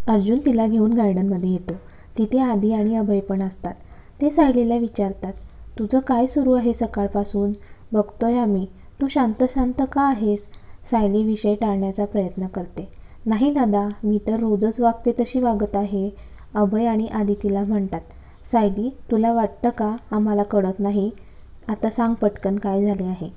अर्जुन तिला घेऊन गार्डनमध्ये येतो. तिथे आदी आणि अभय पण असतात. ते सायलीला विचारतात, तुझं काय सुरू आहे सकाळपासून? बघतोय आम्ही, तू शांत शांत का आहेस? सायली विषय टाळण्याचा प्रयत्न करते. नाही दादा, मी तर रोजच वागते तशी वागत आहे, अभय आणि आदी तिला म्हणतात. सायली, तुला वाटतं का आम्हाला कळत नाही? आता सांग पटकन काय झाले आहे.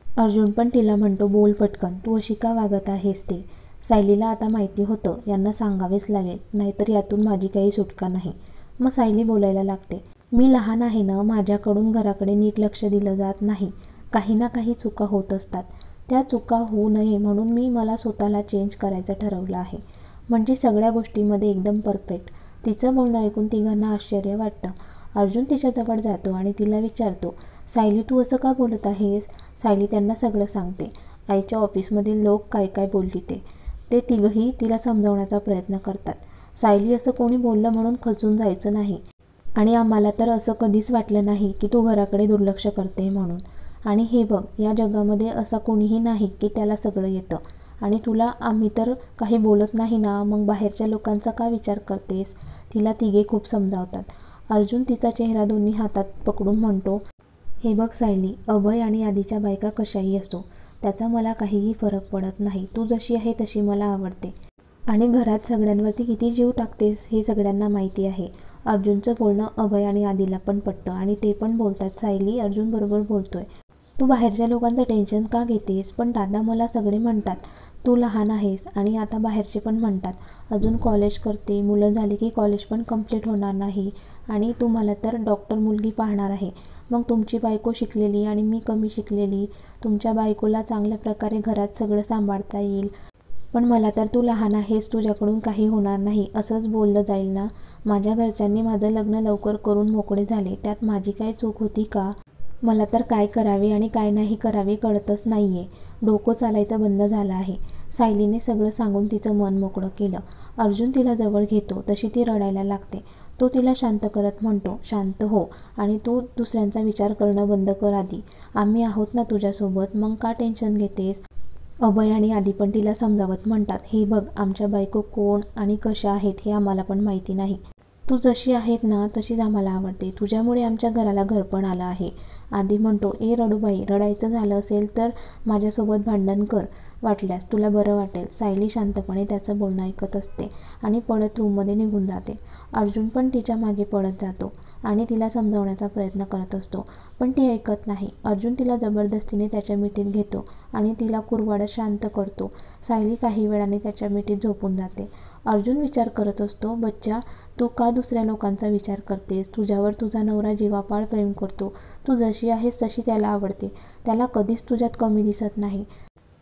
अर्जुन पण तिला म्हणतो, बोल पटकन, तू अशी का वागत आहेस ते. सायलीला आता माहिती होतं यांना सांगावेच लागेल, नाहीतर यातून माझी काही सुटका नाही. मग सायली बोलायला लागते. मी लहान आहे ना, माझ्याकडून घराकडे नीट लक्ष दिलं जात नाही. काही ना काही चुका होत असतात. त्या चुका होऊ नये म्हणून मला स्वतःला चेंज करायचं ठरवलं आहे. म्हणजे सगळ्या गोष्टीमध्ये एकदम परफेक्ट. तिचं बोलणं ऐकून तिघांना आश्चर्य वाटतं. अर्जुन तिच्याजवळ जातो आणि तिला विचारतो, सायली तू असं का बोलत आहेस? सायली त्यांना सगळं सांगते. आईच्या ऑफिसमधील लोक काय काय बोलली ते तिघंही तिला समजावण्याचा प्रयत्न करतात. सायली, असं कोणी बोललं म्हणून खचून जायचं नाही. आणि आम्हाला तर असं कधीच वाटलं नाही की तू घराकडे दुर्लक्ष करते म्हणून. आणि हे बघ, या जगामध्ये असा कोणीही नाही की त्याला सगळं येतं. आणि तुला आम्ही तर काही बोलत नाही ना, मग बाहेरच्या लोकांचा का विचार करतेस? तिला तिघे खूप समजावतात. अर्जुन तिचा चेहरा दोन्ही हातात पकडून म्हणतो, हे बघ सायली, अभय आणि आधीच्या बायका कशाही असो, त्याचा मला काहीही फरक पडत नाही. तू जशी आहे तशी मला आवडते. आणि घरात सगळ्यांवरती किती जीव टाकतेस हे सगळ्यांना माहिती आहे. अर्जुनचं बोलणं अभय आणि आदीला पण पटतं आणि ते पण बोलतात, सायली, अर्जुन बरोबर बोलतोय. तू बाहेरच्या लोकांचं टेन्शन का घेतेस? पण दादा, मला सगळे म्हणतात तू लहान आहेस आणि आता बाहेरचे पण म्हणतात. अजून कॉलेज करते, मुलं झाली की कॉलेज पण कंप्लीट होणार नाही. आणि तू मला तर डॉक्टर मुलगी पाहणार आहे. मग तुमची बायको शिकलेली आणि मी कमी शिकलेली. तुमच्या बायकोला चांगल्या प्रकारे घरात सगळं सांभाळता येईल. पण मला तर तू लहान आहेस, तुझ्याकडून काही होणार नाही असंच बोललं जाईल ना. माझ्या घरच्यांनी माझं लग्न लवकर करून मोकळे झाले, त्यात माझी काय चूक होती का? मला तर काय करावे आणि काय नाही करावे कळतच नाहीये. डोकं चालायचं बंद झालं आहे. सायलीने सगळं सांगून तिचं मन मोकळं केलं. अर्जुन तिला जवळ घेतो तशी ती रडायला लागते. तो तिला शांत करत म्हणतो, शांत हो आणि तू दुसऱ्यांचा विचार करणं बंद कर आधी. आम्ही आहोत ना तुझ्यासोबत, मग का टेन्शन घेतेस? अभय आणि आदी पण तिला समजावत म्हणतात, हे बघ, आमच्या बायको कोण आणि कशा आहेत हे आम्हाला पण माहिती नाही. तू जशी आहेत ना तशीच आम्हाला आवडते. तुझ्यामुळे आमच्या घराला घर पण आलं आहे. आदी म्हणतो, ए रडूबाई, रडायचं झालं असेल तर माझ्यासोबत भांडण कर, वाटल्यास तुला बरं वाटेल. सायली शांतपणे त्याचं बोलणं ऐकत असते आणि पळत रूममध्ये निघून जाते. अर्जुन पण तिच्या मागे पळत जातो आणि तिला समजावण्याचा प्रयत्न करत असतो, पण ती ऐकत नाही. अर्जुन तिला जबरदस्तीने त्याच्या मिठीत घेतो आणि तिला कुरवाडत शांत करतो. सायली काही वेळाने त्याच्या मिठीत झोपून जाते. अर्जुन विचार करत असतो, बच्चा, तू का दुसऱ्या लोकांचा विचार करतेस? तुझ्यावर तुझा नवरा जीवापाड प्रेम करतो. तू जशी आहेस तशी त्याला आवडते. त्याला कधीच तुझ्यात कमी दिसत नाही.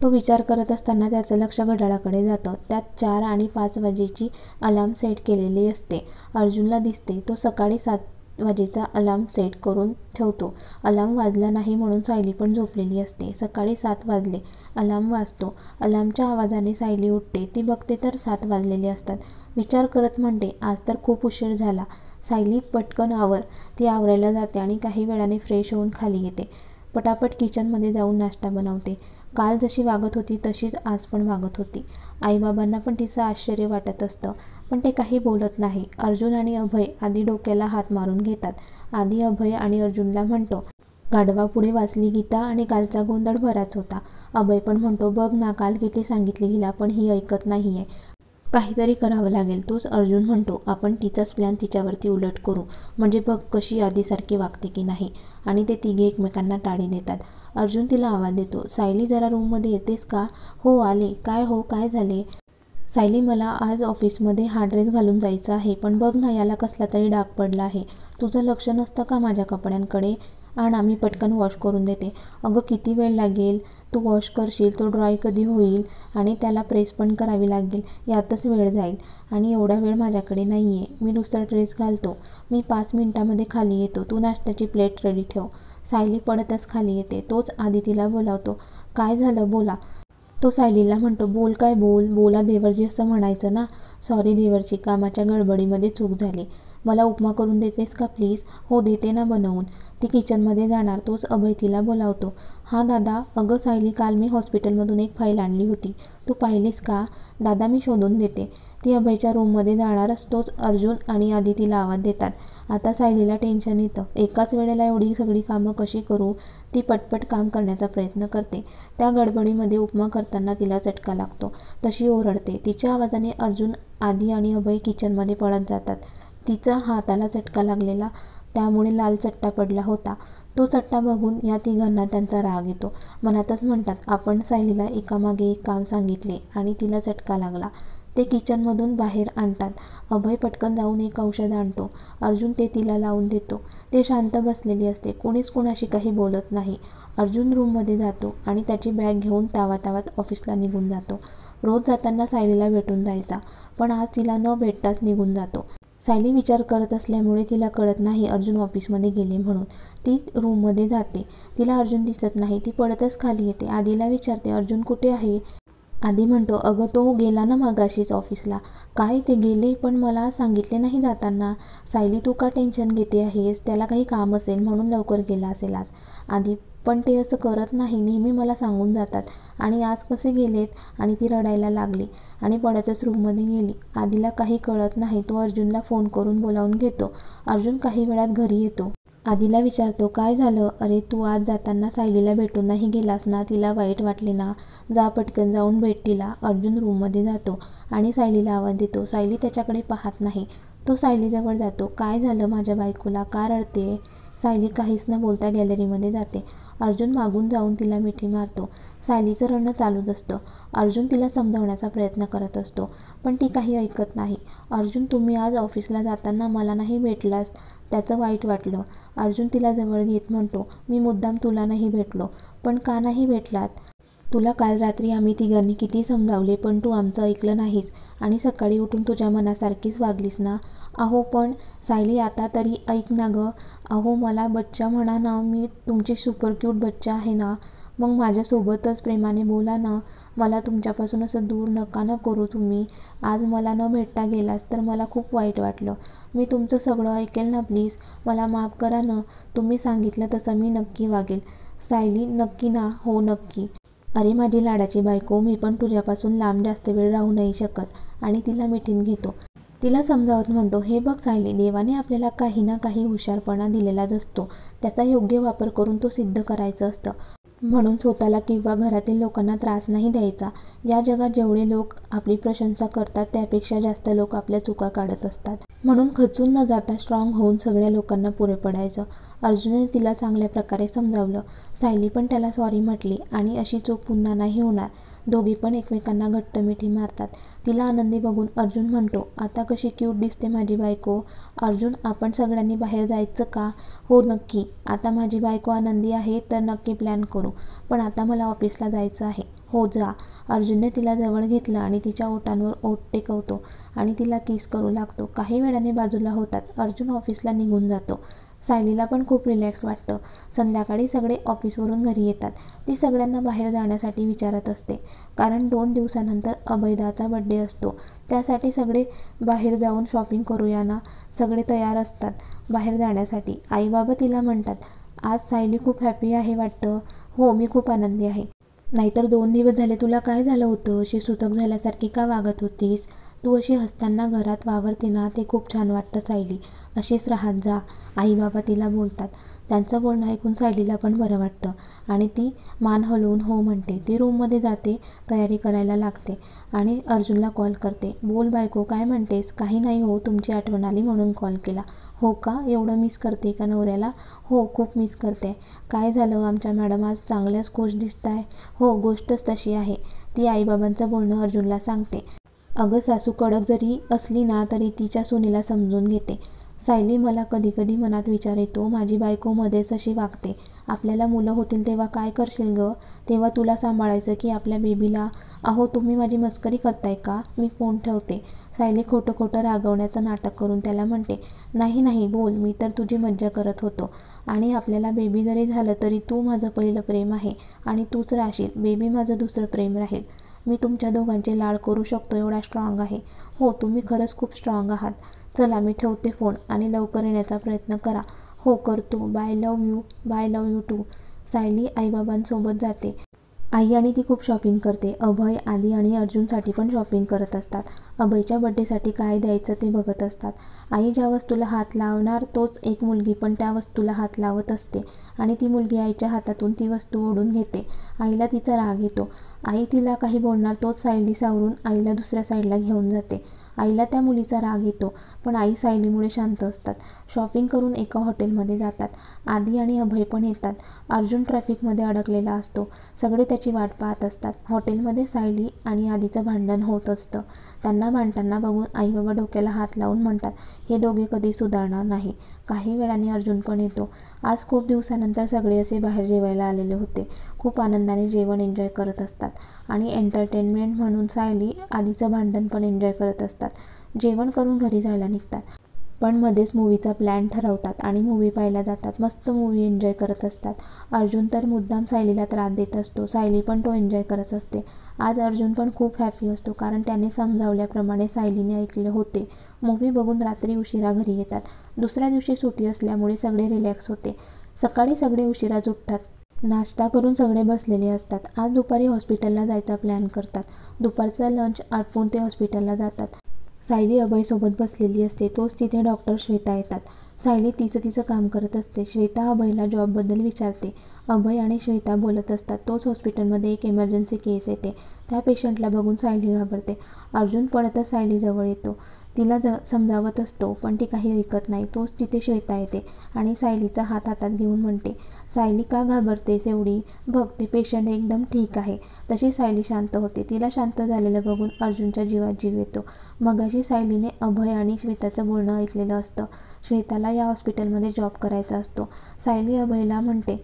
तो विचार करत असताना त्याचं लक्ष घड्याळाकडे जातं. त्यात 4 आणि 5 वाजेची अलार्म सेट केलेली असते. अर्जुनला दिसते तो सकाळी 7 वाजेचा अलार्म सेट करून ठेवतो. अलार्म वाजला नाही म्हणून सायली पण झोपलेली असते. सकाळी 7 वाजले. अलार्म वाजतो. अलार्मच्या आवाजाने सायली उठते. ती बघते तर 7 वाजलेले असतात. विचार करत म्हणते, आज तर खूप उशीर झाला. सायली, पटकन आवर. ती आवरायला जाते आणि काही वेळाने फ्रेश होऊन खाली येते. पटापट किचनमध्ये जाऊन नाश्ता बनवते. काल जशी वागत होती तशीच आज पण वागत होती. आईबाबांना पण तिचं आश्चर्य वाटत असतं, पण ते काही बोलत नाही. अर्जुन आणि अभय आधी डोक्याला हात मारून घेतात. आधी अभय आणि अर्जुनला म्हणतो, गाढवापुढे वाचली गीता आणि कालचा गोंधळ बराच होता. अभय पण म्हणतो, बघ ना, काल किती सांगितले हिला पण ही ऐकत नाहीये. काहीतरी करावं लागेल. तोच अर्जुन म्हणतो, आपण तिचाच प्लॅन तिच्यावरती उलट करू, म्हणजे बघ कशी आधीसारखी वागते की नाही. आणि ते तिघे एकमेकांना टाळी देतात. अर्जुन तिला आवाज देतो, सायली, जरा रूममध्ये येतेस का? हो आले. काय हो, काय झाले? सायली, मला आज ऑफिसमध्ये हा ड्रेस घालून जायचं आहे, पण बघ ना, याला कसला तरी डाग पडला आहे. तुझं लक्ष नसतं का माझ्या कपड्यांकडे? आणि मी पटकन वॉश करून देते. अगं किती वेळ लागेल? तू वॉश करशील, तो ड्राय कधी होईल? आणि त्याला प्रेस पण करावी लागेल, यातच वेळ जाईल. आणि एवढा वेळ माझ्याकडे नाही आहे. मी दुसरा ड्रेस घालतो. मी 5 मिनिटांमध्ये खाली येतो. तू नाश्त्याची प्लेट रेडी ठेव. सायली पडतच खाली येते. तोच आधी तिला बोलावतो, काय झालं, बोला. तो सायलीला म्हणतो, बोल, काय बोल, बोला देवरजी असं म्हणायचं ना. सॉरी देवरची, कामाच्या गडबडीमध्ये चूक झाली. मला उपमा करून देतेस का प्लीज? हो देते ना बनवून. ती किचनमध्ये जाणार. तोच अभय तिला बोलावतो, हां दादा. अगं सायली, काल मी हॉस्पिटलमधून एक फाईल आणली होती. तू पाहिलीस का? दादा, मी शोधून देते. ती अभयच्या रूममध्ये जाणार असतोच अर्जुन आणि आधी तिला आवाज देतात. आता सायलीला टेन्शन येतं. एकाच वेळेला एवढी सगळी कामं कशी करू? ती पटपट काम करण्याचा प्रयत्न करते. त्या गडबडीमध्ये उपमा करताना तिला चटका लागतो. तशी ओरडते. तिच्या आवाजाने अर्जुन, आधी आणि अभय किचनमध्ये पळत जातात. तिचा हाताला चटका लागलेला, त्यामुळे लाल चट्टा पडला होता. तो चट्टा बघून या तिघांना त्यांचा राग येतो. मनातच म्हणतात, आपण सायलीला एकामागे एक काम सांगितले आणि तिला चटका लागला. ते किचनमधून बाहेर आणतात. अभय पटकन जाऊन एक औषध आणतो. अर्जुन ते तिला लावून देतो. ते शांत बसलेली असते. कोणीच कुणाशी काही बोलत नाही. अर्जुन रूममध्ये जातो आणि त्याची बॅग घेऊन तावातावात ऑफिसला निघून जातो. रोज जाताना सायलीला भेटून जायचा, पण आज तिला न भेटताच निघून जातो. सायली विचार करत असल्यामुळे तिला कळत नाही अर्जुन ऑफिसमध्ये गेले म्हणून. ती रूममध्ये जाते. तिला अर्जुन दिसत नाही. ती पळतच खाली येते. आधीला विचारते, अर्जुन कुठे आहे? आधी म्हणतो, अगं तो गेला ना मगाशीच ऑफिसला. काय ते गेले, पण मला सांगितले नाही जाताना. सायली तू का टेन्शन घेते आहेस? त्याला काही काम असेल म्हणून लवकर गेला असेल आज. आधी पण ते असं करत नाही, नेहमी मला सांगून जातात. आणि आज कसे गेलेत? आणि ती रडायला लागली आणि पळतच रूममध्ये गेली. आधीला काही कळत नाही. तो अर्जुनला फोन करून बोलावून घेतो. अर्जुन काही वेळात घरी येतो. आधीला विचारतो, काय झालं? अरे तू आज जाताना सायलीला भेटून नाही गेलास ना? तिला वाईट वाटले ना? जा पटकन जाऊन भेट तिला. अर्जुन रूममध्ये जातो आणि सायलीला आवाज देतो. सायली त्याच्याकडे पाहत नाही. तो सायलीजवळ जातो. काय झालं माझ्या बायकोला? का रडते? सायली काहीच न बोलता गॅलरीमध्ये जाते. अर्जुन मागून जाऊन तिला मिठी मारतो. सायलीचं रडणं चालूच असतं. अर्जुन तिला समजावण्याचा प्रयत्न करत असतो, पण ती काही ऐकत नाही. अर्जुन, तुम्ही आज ऑफिसला जाताना मला नाही भेटलास, त्याचं वाईट वाटलं. अर्जुन तिला जवळ घेत म्हणतो, मी मुद्दाम तुला नाही भेटलो. पण का नाही भेटलात? तुला काल रात्री आम्ही तिघांनी किती समजावले, पण तू आमचं ऐकलं नाहीस आणि सकाळी उठून तुझ्या मनासारखीच वागलीस ना? अहो पण सायली, आता तरी ऐक ना गं. अहो मला बच्चा म्हणा ना, मी तुमची सुपर क्यूट बच्चा आहे ना. मग माझ्यासोबतच प्रेमाने बोला ना. मला तुमच्यापासून असं दूर नका ना करू तुम्ही. आज मला न भेटता गेलास तर मला खूप वाईट वाटलं. मी तुमचं सगळं ऐकेल ना प्लीज. मला माफ करा ना. तुम्ही सांगितलं तसं मी नक्की वागेल. सायली, नक्की ना? हो नक्की. अरे माझी लाडाची बायको, मी पण तुझ्यापासून लांब जास्त वेळ राहू नाही शकत. आणि तिला मिठीत घेतो. तिला समजावत म्हणतो, हे बघ सायली, देवाने आपल्याला काही ना काही हुशारपणा दिलेलाच असतो. त्याचा योग्य वापर करून तो सिद्ध करायचं असतं. म्हणून स्वतःला किंवा घरातील लोकांना त्रास नाही द्यायचा. या जगात जेवढे लोक आपली प्रशंसा करतात त्यापेक्षा जास्त लोक आपल्या चुका काढत असतात. म्हणून खचून न जाता स्ट्रॉंग होऊन सगळ्या लोकांना पुरे पडायचं. अर्जुनने तिला चांगल्या प्रकारे समजावलं. सायली पण त्याला सॉरी म्हटली आणि अशी चूक पुन्हा नाही होणार. दोघी पण एकमेकांना घट्ट मिठी मारतात. तिला आनंदी बघून अर्जुन म्हणतो, आता कशी क्यूट दिसते माझी बायको. अर्जुन, आपण सगळ्यांनी बाहेर जायचं का? हो नक्की. आता माझी बायको आनंदी आहे तर नक्की प्लॅन करू. पण आता मला ऑफिसला जायचं आहे. हो जा. अर्जुनने तिला जवळ घेतलं आणि तिच्या ओठांवर ओठ टेकवतो आणि तिला किस करू लागतो. काही वेळाने बाजूला होतात. अर्जुन ऑफिसला निघून जातो. सायलीला पण खूप रिलॅक्स वाटतं. संध्याकाळी सगळे ऑफिसवरून घरी येतात. ती सगळ्यांना बाहेर जाण्यासाठी विचारत असते, कारण 2 दिवसानंतर अभयदाचा बड्डे असतो. त्यासाठी सगळे बाहेर जाऊन शॉपिंग करूया ना. सगळे तयार असतात बाहेर जाण्यासाठी. आई बाबा तिला म्हणतात, आज सायली खूप हॅपी आहे वाटतं. हो, मी खूप आनंदी आहे. नाहीतर 2 दिवस झाले तुला काय झालं होतं? अशी सुतक झाल्यासारखी का वागत होतीस? तू अशी हसताना घरात वावरते ना, ते खूप छान वाटतं सायली. अशीच राहत जा. आई बाबा तिला बोलतात. त्यांचं बोलणं ऐकून सायलीला पण बरं वाटतं आणि ती मान हलवून हो म्हणते. ती रूममध्ये जाते, तयारी करायला लागते आणि अर्जुनला कॉल करते. बोल बायको, काय म्हणतेस? काही नाही हो, तुमची आठवण आली म्हणून कॉल केला. हो का? एवढं मिस करते का नवऱ्याला? हो, खूप मिस करते. काय झालं? आमच्या मॅडम आज चांगल्याच खुश दिसताय. हो, गोष्टच तशी आहे. ती आईबाबांचं बोलणं अर्जुनला सांगते. अगं सासू कडक जरी असली ना तरी तिच्या सुनेला समजून घेते. सायली, मला कधी कधी मनात विचार येतो, माझी बायको मध्येच अशी वागते. आपल्याला मुलं होतील तेव्हा काय करशील गं? तेव्हा तुला सांभाळायचं की आपल्या बेबीला? अहो तुम्ही माझी मस्करी करताय का? मी फोन ठेवते. सायली खोटं खोटं रागवण्याचं नाटक करून त्याला म्हणते, नाही नाही बोल, मी तर तुझी मज्जा करत होतो. आणि आपल्याला बेबी जरी झालं तरी तू माझं पहिलं प्रेम आहे आणि तूच राहशील. बेबी माझं दुसरं प्रेम राहील. मी तुमच्या दोघांचे लाड करू शकतो एवढा स्ट्रॉंग आहे. हो, तुम्ही खरंच खूप स्ट्रॉंग आहात. चला मी ठेवते फोन आणि लवकर येण्याचा प्रयत्न करा. हो करतो. Bye, love you. Bye, love you too. Sayali आईबाबांसोबत जाते. आई आणि ती खूप शॉपिंग करते. अभय, आदी आणि अर्जुनसाठी पण शॉपिंग करत असतात. अभयच्या बड्डेसाठी काय द्यायचं ते बघत असतात. आई ज्या वस्तूला हात लावणार तोच एक मुलगी पण त्या वस्तूला हात लावत असते आणि ती मुलगी आईच्या हातातून ती वस्तू ओढून घेते. आईला तिचा राग येतो. आई तिला काही बोलणार तोच सायली सावरून आईला दुसऱ्या साईडला घेऊन जाते. आईला त्या मुलीचा राग येतो पण आई सायलीमुळे शांत असतात. शॉपिंग करून एका हॉटेलमध्ये जातात. आदी आणि अभय पण येतात. अर्जुन ट्रॅफिकमध्ये अडकलेला असतो. सगळे त्याची वाट पाहत असतात. हॉटेलमध्ये सायली आणि आदीचं भांडण होत असतं. त्यांना भांडताना बघून आई बाबा डोक्याला हात लावून म्हणतात हे दोघे कधी सुधारणार नाही. काही वेळाने अर्जुन पण येतो. आज खूप दिवसानंतर सगळे असे बाहेर जेवायला आलेले होते. खूप आनंदाने जेवण एन्जॉय करत असतात आणि एंटरटेनमेंट म्हणून सायली आदीचं भांडण पण एन्जॉय करत असतात. जेवण करून घरी जायला निघतात पण मध्येच मूवीचा प्लॅन ठरवतात आणि मूवी पाहायला जातात. मस्त मूवी एन्जॉय करत असतात. अर्जुन तर मुद्दाम सायलीला त्रास देत असतो. सायली पण तो एन्जॉय करत असते. आज अर्जुन पण खूप हॅपी असतो कारण त्याने समजावल्याप्रमाणे सायलीने ऐकले होते. मूवी बघून रात्री उशिरा घरी येतात. दुसऱ्या दिवशी सुट्टी असल्यामुळे सगळे रिलॅक्स होते. सकाळी सगळे उशिराच उठतात. नाश्ता करून सगळे बसलेले असतात. आज दुपारी हॉस्पिटलला जायचा प्लॅन करतात. दुपारचा लंच आटपून ते हॉस्पिटलला जातात. सायली अभयसोबत बसलेली असते. तोच तिथे डॉक्टर श्वेता येतात. सायली तिचं काम करत असते. श्वेता अभयला जॉबबद्दल विचारते. अभय आणि श्वेता बोलत असतात. तोच हॉस्पिटलमध्ये एक इमर्जन्सी केस येते. त्या पेशंटला बघून सायली घाबरते. अर्जुन पळतच सायलीजवळ येतो. तिला समजावत असतो पण ती काही ऐकत नाही. तोच तिथे श्वेता येते आणि सायलीचा हात हातात घेऊन म्हणते सायली का घाबरतेस एवढी? बघ ते पेशंट एकदम ठीक आहे. तशी सायली शांत होते. तिला शांत झालेलं बघून अर्जुनच्या जीवात जीव येतो. मगाशी सायलीने अभय आणि श्वेताचं बोलणं ऐकलेलं असतं. श्वेताला या हॉस्पिटलमध्ये जॉब करायचा असतो. सायली अभयला म्हणते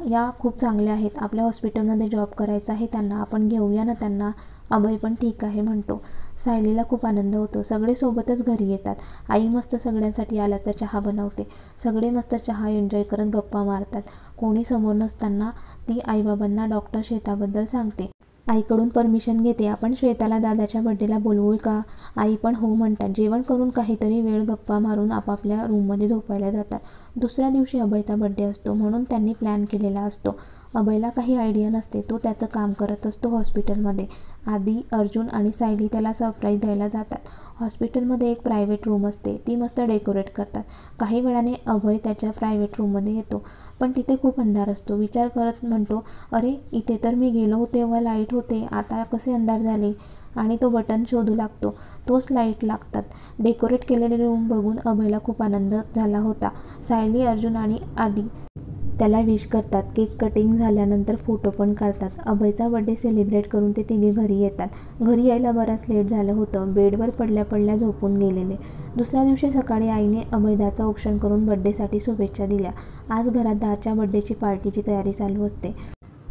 या खूप चांगल्या आहेत. आपल्या हॉस्पिटलमध्ये जॉब करायचा आहे त्यांना. आपण घेऊया ना त्यांना. अभय पण ठीक आहे म्हणतो. सायलीला खूप आनंद होतो. सगळे सोबतच घरी येतात. आई मस्त सगळ्यांसाठी आल्याचा चहा बनवते. सगळे मस्त चहा एन्जॉय करत गप्पा मारतात. कोणी समोर नसताना ती आईबाबांना डॉक्टर श्वेताबद्दल सांगते. आईकडून परमिशन घेते. आपण श्वेताला दादाच्या बड्डेला बोलवू का? आई पण हो म्हणतात. जेवण करून काहीतरी वेळ गप्पा मारून आपापल्या रूममध्ये झोपायला जातात. दुसऱ्या दिवशी अभयचा बड्डे असतो म्हणून त्यांनी प्लॅन केलेला असतो. अभयला काही आयडिया नसते. तो त्याचं काम करत असतो हॉस्पिटलमध्ये. आदी, अर्जुन आणि सायली त्याला सरप्राईज द्यायला जातात. हॉस्पिटलमध्ये एक प्रायव्हेट रूम असते. ती मस्त डेकोरेट करतात. काही वेळाने अभय त्याच्या प्रायव्हेट रूममध्ये येतो पण तिथे खूप अंधार असतो. विचार करत म्हणतो अरे इथे तर मी गेलो तेव्हा लाईट होते. आता कसे अंधार झाले? आणि तो बटन शोधू लागतो. तोच लाईट लागतात. डेकोरेट केलेले रूम बघून अभयला खूप आनंद झाला होता. सायली, अर्जुन आणि आदी त्याला विश करतात. केक कटिंग झाल्यानंतर फोटो पण काढतात. अभयचा बड्डे सेलिब्रेट करून ते तिघे घरी येतात. घरी यायला बराच लेट झालं होतं. बेडवर पडल्या पडल्या झोपून गेलेले. दुसऱ्या दिवशी सकाळी आईने अभयदाचं औक्षण करून बड्डेसाठी शुभेच्छा दिल्या. आज घरात दाच्या बड्डेची पार्टीची तयारी चालू असते.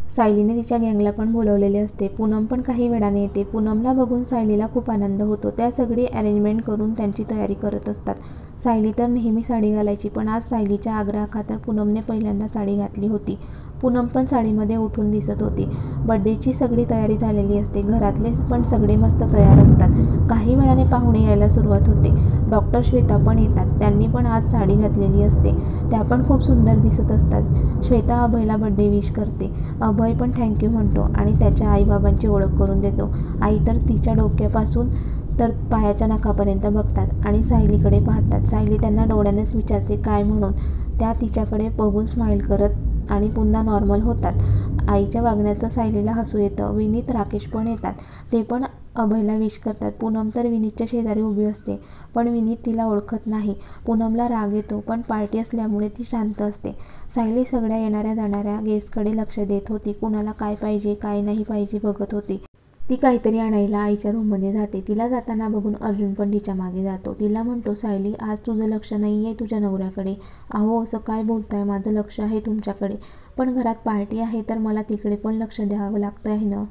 सायलीने तिच्या गँगला पण बोलवलेले असते. पूनम पण काही वेळाने येते. पूनमला बघून सायलीला खूप आनंद होतो. त्या सगळी अरेंजमेंट करून त्यांची तयारी करत असतात. सायली तर नेहमी साडी घालायची पण आज सायलीच्या आग्रहाखातर पूनमने पहिल्यांदा साडी घातली होती. पूनम पण साडीमध्ये उठून दिसत होती. बड्डेची सगळी तयारी झालेली असते. घरातले पण सगळे मस्त तयार असतात. काही वेळाने पाहुणे यायला सुरुवात होते. डॉक्टर श्वेता पण येतात. त्यांनी पण आज साडी घातलेली असते. त्या पण खूप सुंदर दिसत असतात. श्वेता अभयला बड्डे विश करते. अभय पण थँक्यू म्हणतो आणि त्याच्या आईबाबांची ओळख करून देतो. आई तर तिच्या डोक्यापासून तर पायाच्या नखापर्यंत बघतात आणि सायलीकडे पाहतात. सायली त्यांना डोळ्यानेच विचारते काय म्हणून. त्या तिच्याकडे बघून स्माईल करत आणि पुन्हा नॉर्मल होतात. आईच्या वागण्याचं सायलीला हसू येतं. विनीत, राकेश पण येतात. ते पण अभयला विश करतात. पूनम तर विनीतच्या शेजारी उभी असते पण विनीत तिला ओळखत नाही. पूनमला राग येतो पण पार्टी असल्यामुळे ती शांत असते. सायली सगळ्या येणाऱ्या जाणाऱ्या गेस्टकडे लक्ष देत होती. कुणाला काय पाहिजे काय नाही पाहिजे बघत होती. ती काहीतरी आणायला आईच्या रूममध्ये जाते. तिला जाताना बघून अर्जुन पण तिच्या मागे जातो. तिला म्हणतो सायली आज तुझं लक्ष नाही आहे तुझ्या नवऱ्याकडे. अहो असं काय बोलताय? माझं लक्ष आहे तुमच्याकडे. पण घरात पार्टी आहे तर मला तिकडे पण लक्ष द्यावं लागतं आहे ना.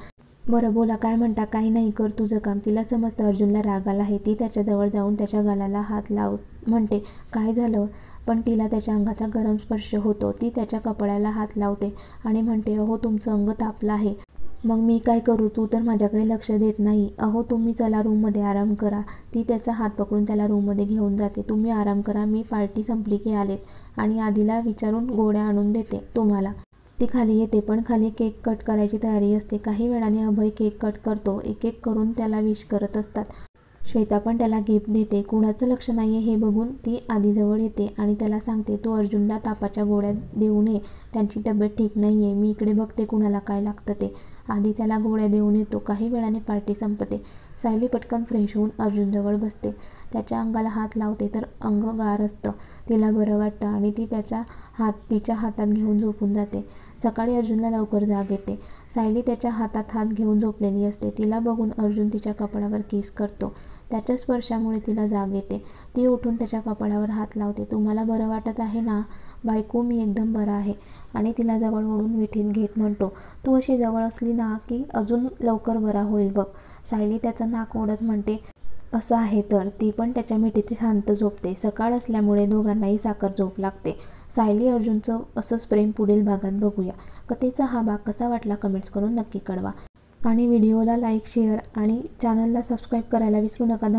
बरं बोला काय म्हणता? काही नाही कर तुझं काम. तिला समजतं अर्जुनला राग आला आहे. ती त्याच्याजवळ जाऊन त्याच्या गालाला हात म्हणते काय झालं? पण तिला त्याच्या अंगाचा गरम स्पर्श होतो. ती त्याच्या कपड्याला हात लावते आणि म्हणते अहो तुमचं अंग तापलं आहे. मग मी काय करू? तू तर माझ्याकडे लक्ष देत नाही. अहो तुम्ही चला रूममध्ये आराम करा. ती त्याचा हात पकडून त्याला रूममध्ये घेऊन जाते. तुम्ही आराम करा. मी पार्टी संपली की आलेच आणि आधीला विचारून गोळ्या आणून देते तुम्हाला. ती खाली येते पण खाली केक कट करायची तयारी असते. काही वेळाने अभय केक कट करतो. एक एक करून त्याला विश करत असतात. श्वेता पण त्याला गिफ्ट देते. कुणाचं लक्ष नाही आहे हे बघून ती आधीजवळ येते आणि त्याला सांगते, तू अर्जुनला तापाच्या गोळ्या देऊ नये, त्यांची तब्येत ठीक नाही आहे, मी इकडे बघते कुणाला काय लागतं ते. आधी त्याला गोळ्या देऊन येतो. काही वेळाने पार्टी संपते. सायली पटकन फ्रेश होऊन अर्जुनजवळ बसते. त्याच्या अंगाला हात लावते तर अंग गार असतं. तिला बरं वाटतं आणि ती त्याचा हात तिच्या हातात घेऊन झोपून जाते. सकाळी अर्जुनला लवकर जाग येते. सायली त्याच्या हातात हात घेऊन झोपलेली असते. तिला बघून अर्जुन तिच्या कपाळावर किस करतो. त्याच्या स्पर्शामुळे तिला जाग येते. ती उठून त्याच्या कपाळावर हात लावते. तुम्हाला बरं वाटत आहे ना बायको? मी एकदम बरा आहे. आणि तिला जवळ ओढून मिठीत घेत म्हणतो, तू अशी जवळ असली ना की अजून लवकर बरा होईल बघ. सायली त्याचं नाक ओढत म्हणते, असं आहे तर. ती पण त्याच्या मिठीत शांत झोपते. सकाळ असल्यामुळे दोघांनाही साखर झोप लागते. सायली अर्जुनचं असंच प्रेम पुढील भागात बघूया. कथेचा हा भाग कसा वाटला कमेंट्स करून नक्की कळवा आणि व्हिडिओला लाईक, शेअर आणि चॅनलला सबस्क्राईब करायला विसरू नका. धन्यवाद.